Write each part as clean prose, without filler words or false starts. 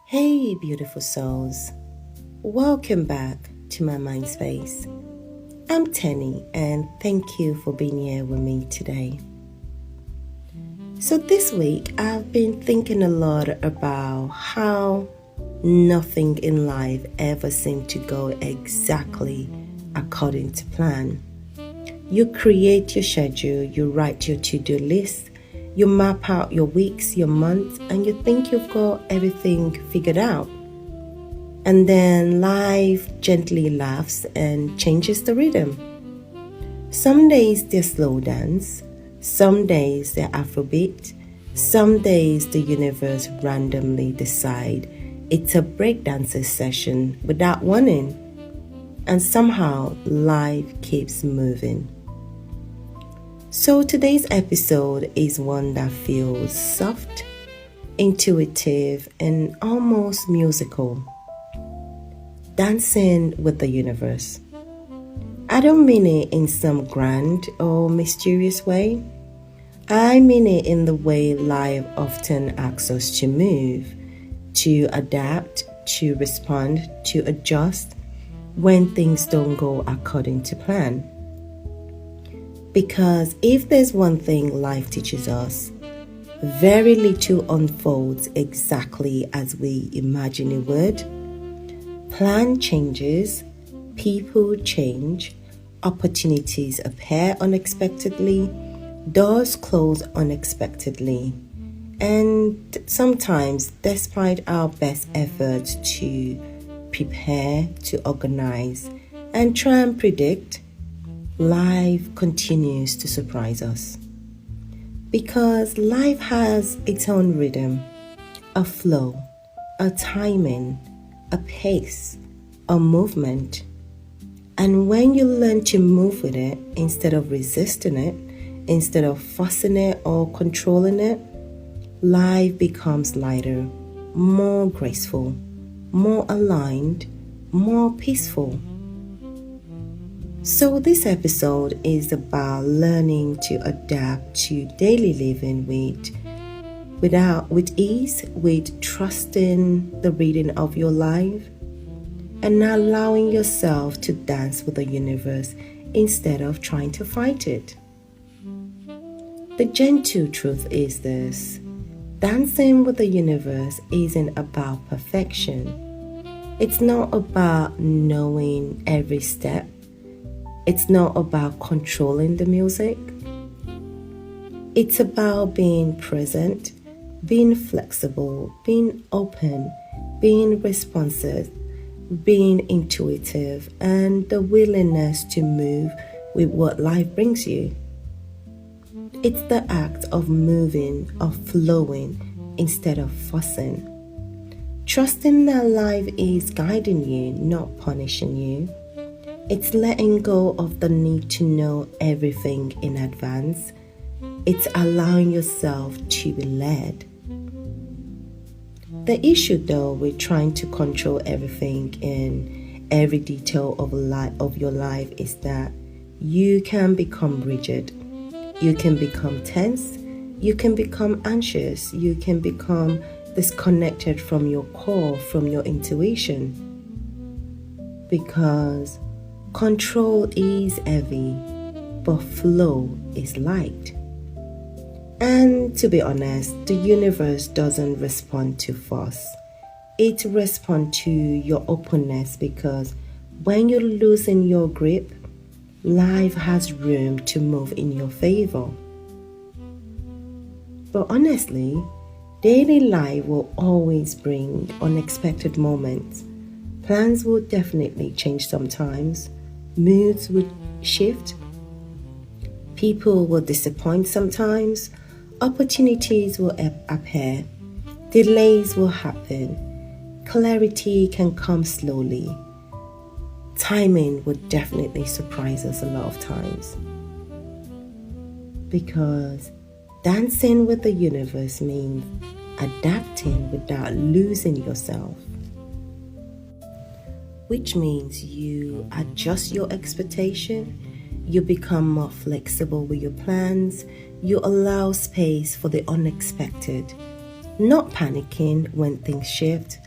Hey, beautiful souls. Welcome back to my mind space. I'm Tenny, and thank you for being here with me today. So, this week I've been thinking a lot about how nothing in life ever seems to go exactly according to plan. You create your schedule, you write your to-do list, you map out your weeks, your months, and you think you've got everything figured out. And then life gently laughs and changes the rhythm. Some days they're slow dance, some days they're Afrobeat, some days the universe randomly decide it's a breakdancer session without warning. And somehow life keeps moving. So today's episode is one that feels soft, intuitive, and almost musical. Dancing with the universe. I don't mean it in some grand or mysterious way. I mean it in the way life often asks us to move, to adapt, to respond, to adjust when things don't go according to plan. Because if there's one thing life teaches us, very little unfolds exactly as we imagine it would. Plan changes, people change, opportunities appear unexpectedly, doors close unexpectedly, and sometimes, despite our best efforts to prepare, to organize, and try and predict, life continues to surprise us. Because life has its own rhythm, a flow, a timing, a pace, a movement. And when you learn to move with it instead of resisting it, instead of forcing it or controlling it, life becomes lighter, more graceful, more aligned, more peaceful. So this episode is about learning to adapt to daily living with ease, with trusting the rhythm of your life, and allowing yourself to dance with the universe instead of trying to fight it. The gentle truth is this: dancing with the universe isn't about perfection. It's not about knowing every step. It's not about controlling the music. It's about being present, being flexible, being open, being responsive, being intuitive, and the willingness to move with what life brings you. It's the act of moving, of flowing, instead of forcing. Trusting that life is guiding you, not punishing you. It's letting go of the need to know everything in advance. It's allowing yourself to be led. The issue, though, with trying to control everything in every detail of your life is that you can become rigid. You can become tense. You can become anxious. You can become disconnected from your core, from your intuition. Because control is heavy, but flow is light. And to be honest, the universe doesn't respond to force. It responds to your openness, because when you loosen your grip, life has room to move in your favor. But honestly, daily life will always bring unexpected moments. Plans will definitely change sometimes. Moods will shift. People will disappoint sometimes. Opportunities will appear. Delays will happen. Clarity can come slowly. Timing will definitely surprise us a lot of times. Because dancing with the universe means adapting without losing yourself. Which means you adjust your expectation, you become more flexible with your plans, you allow space for the unexpected, not panicking when things shift,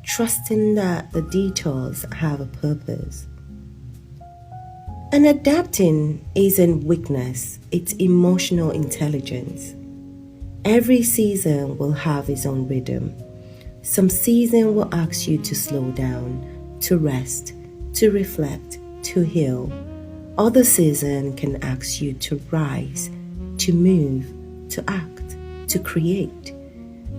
trusting that the detours have a purpose. And adapting isn't weakness, it's emotional intelligence. Every season will have its own rhythm. Some season will ask you to slow down, to rest, to reflect, to heal. Other season can ask you to rise, to move, to act, to create.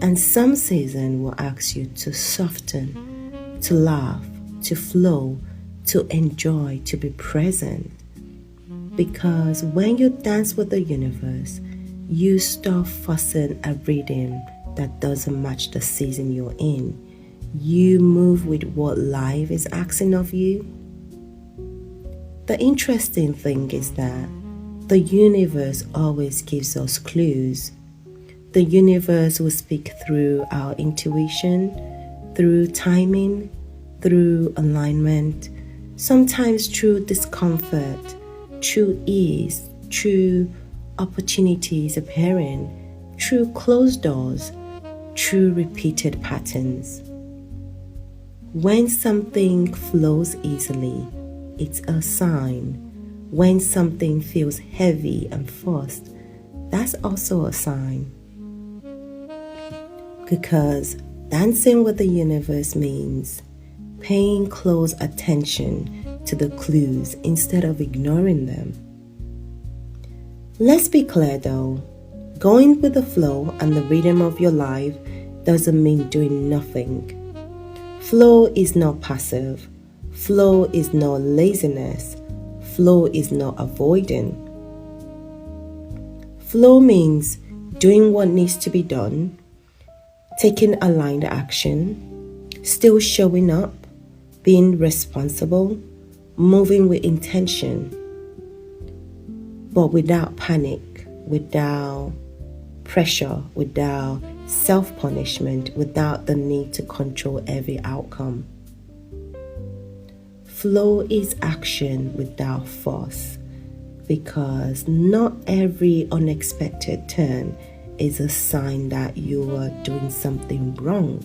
And some season will ask you to soften, to laugh, to flow, to enjoy, to be present. Because when you dance with the universe, you stop fussing a rhythm that doesn't match the season you're in. You move with what life is asking of you. The interesting thing is that the universe always gives us clues. The universe will speak through our intuition, through timing, through alignment, sometimes through discomfort, through ease, through opportunities appearing, through closed doors, through repeated patterns. When something flows easily, it's a sign. When something feels heavy and forced, that's also a sign. Because dancing with the universe means paying close attention to the clues instead of ignoring them. Let's be clear though, going with the flow and the rhythm of your life doesn't mean doing nothing. Flow is not passive. Flow is not laziness. Flow is not avoiding. Flow means doing what needs to be done, taking aligned action, still showing up, being responsible, moving with intention, but without panic, without pressure, without self-punishment, without the need to control every outcome. Flow is action without force, because not every unexpected turn is a sign that you are doing something wrong.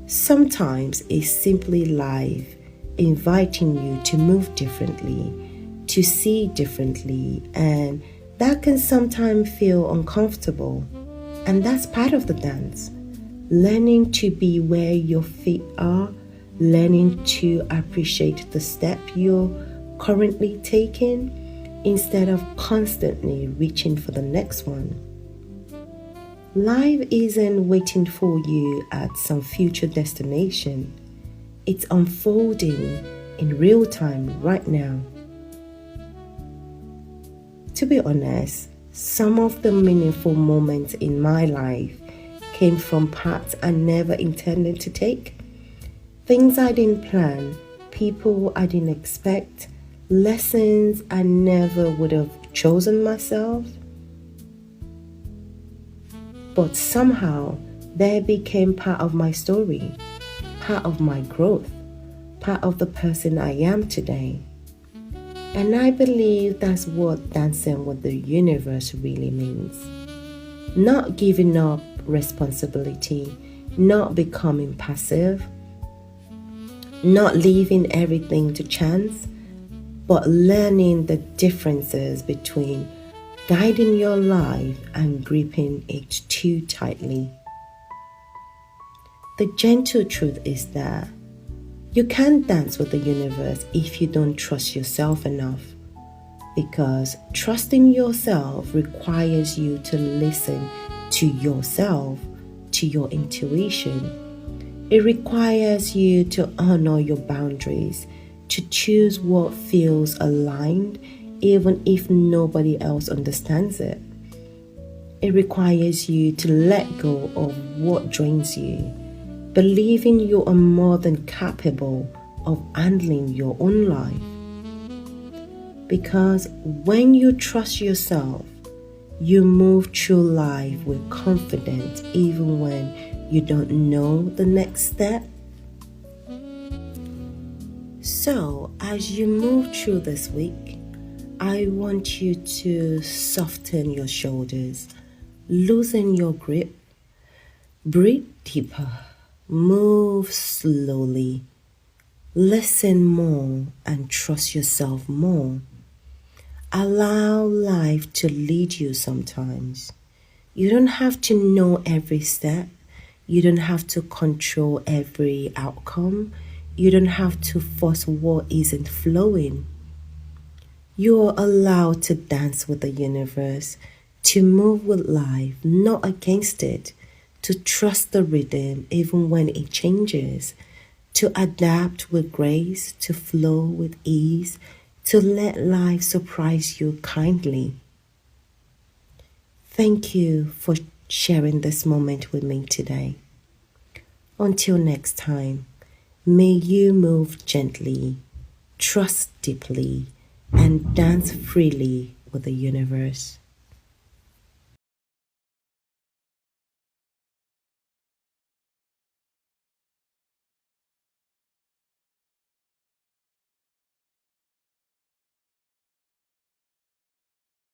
Sometimes it's simply life inviting you to move differently, to see differently, and that can sometimes feel uncomfortable. And that's part of the dance. Learning to be where your feet are, learning to appreciate the step you're currently taking instead of constantly reaching for the next one. Life isn't waiting for you at some future destination. It's unfolding in real time right now. To be honest, some of the meaningful moments in my life came from paths I never intended to take. Things I didn't plan, people I didn't expect, lessons I never would have chosen myself. But somehow they became part of my story, part of my growth, part of the person I am today. And I believe that's what dancing with the universe really means. Not giving up responsibility, not becoming passive, not leaving everything to chance, but learning the differences between guiding your life and gripping it too tightly. The gentle truth is that you can't dance with the universe if you don't trust yourself enough, because trusting yourself requires you to listen to yourself, to your intuition. It requires you to honor your boundaries, to choose what feels aligned even if nobody else understands it. It requires you to let go of what drains you, believing you are more than capable of handling your own life. Because when you trust yourself, you move through life with confidence even when you don't know the next step. So, as you move through this week, I want you to soften your shoulders, loosen your grip, breathe deeper, Move slowly. Listen more and trust yourself more. Allow life to lead you sometimes. You don't have to know every step. You don't have to control every outcome. You don't have to force what isn't flowing. You're allowed to dance with the universe, to move with life, not against it, to trust the rhythm even when it changes, to adapt with grace, to flow with ease, to let life surprise you kindly. Thank you for sharing this moment with me today. Until next time, may you move gently, trust deeply, and dance freely with the universe.